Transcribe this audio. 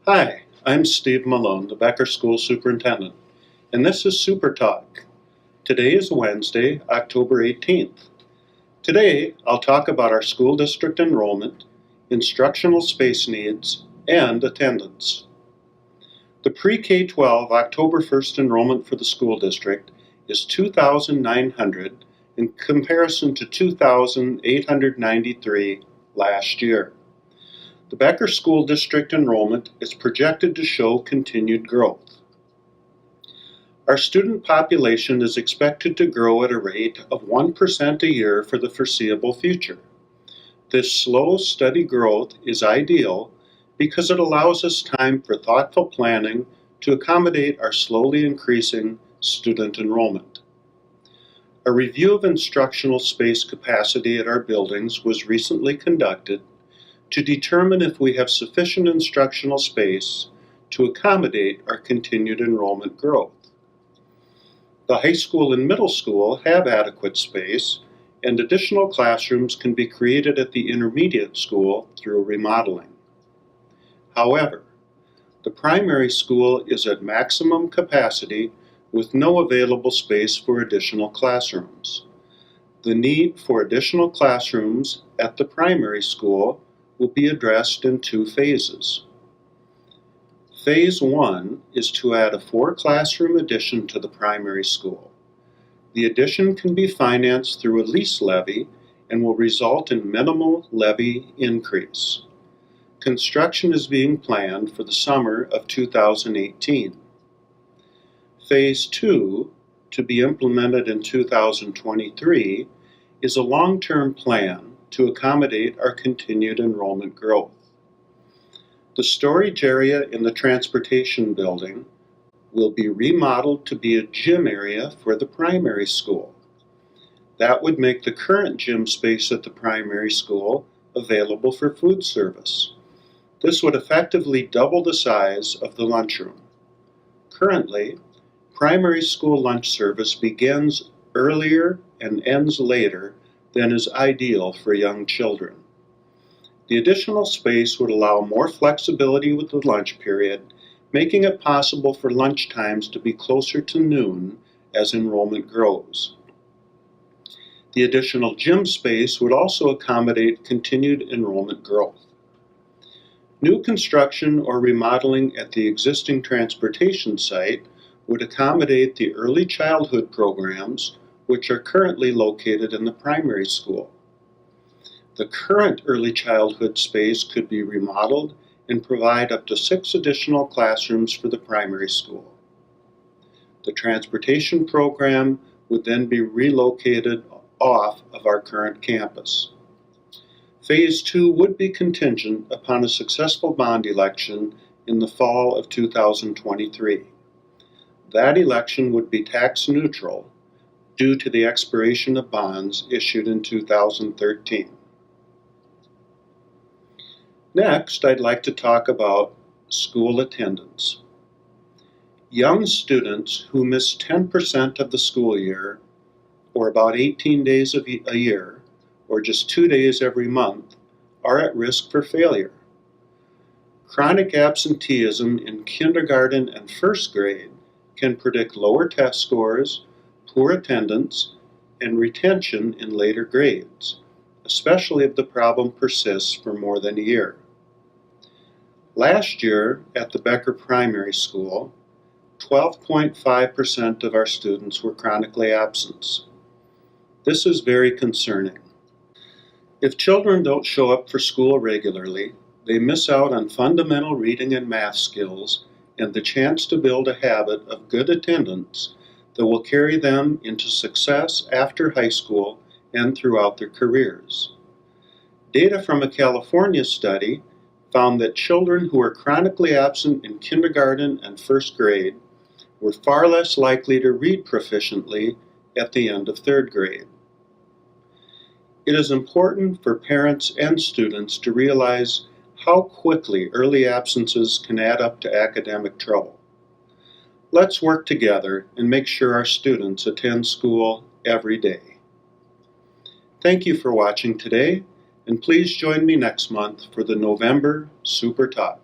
Hi, I'm Steve Malone, the Becker School Superintendent, and this is SuperTalk. Today is Wednesday, October 18th. Today, I'll talk about our school district enrollment, instructional space needs, and attendance. The pre-K-12 October 1st enrollment for the school district is 2,900 in comparison to 2,893 last year. The Becker School District enrollment is projected to show continued growth. Our student population is expected to grow at a rate of 1% a year for the foreseeable future. This slow, steady growth is ideal because it allows us time for thoughtful planning to accommodate our slowly increasing student enrollment. A review of instructional space capacity at our buildings was recently conducted to determine if we have sufficient instructional space to accommodate our continued enrollment growth. The high school and middle school have adequate space, and additional classrooms can be created at the intermediate school through remodeling. However, the primary school is at maximum capacity with no available space for additional classrooms. The need for additional classrooms at the primary school will be addressed in two phases. Phase 1 is to add a 4-classroom addition to the primary school. The addition can be financed through a lease levy and will result in minimal levy increase. Construction is being planned for the summer of 2018. Phase 2, to be implemented in 2023, is a long-term plan to accommodate our continued enrollment growth. The storage area in the transportation building will be remodeled to be a gym area for the primary school. That would make the current gym space at the primary school available for food service. This would effectively double the size of the lunchroom. Currently, primary school lunch service begins earlier and ends later than is ideal for young children. The additional space would allow more flexibility with the lunch period, making it possible for lunch times to be closer to noon as enrollment grows. The additional gym space would also accommodate continued enrollment growth. New construction or remodeling at the existing transportation site would accommodate the early childhood programs, which are currently located in the primary school. The current early childhood space could be remodeled and provide up to 6 additional classrooms for the primary school. The transportation program would then be relocated off of our current campus. Phase 2 would be contingent upon a successful bond election in the fall of 2023. That election would be tax neutral due to the expiration of bonds issued in 2013. Next, I'd like to talk about school attendance. Young students who miss 10% of the school year, or about 18 days a year, or just 2 days every month, are at risk for failure. Chronic absenteeism in kindergarten and first grade can predict lower test scores, poor attendance, and retention in later grades, especially if the problem persists for more than a year. Last year at the Becker Primary School, 12.5% of our students were chronically absent. This is very concerning. If children don't show up for school regularly, they miss out on fundamental reading and math skills and the chance to build a habit of good attendance that will carry them into success after high school and throughout their careers. Data from a California study found that children who were chronically absent in kindergarten and first grade were far less likely to read proficiently at the end of third grade. It is important for parents and students to realize how quickly early absences can add up to academic trouble. Let's work together and make sure our students attend school every day. Thank you for watching today, and please join me next month for the November Super Talk.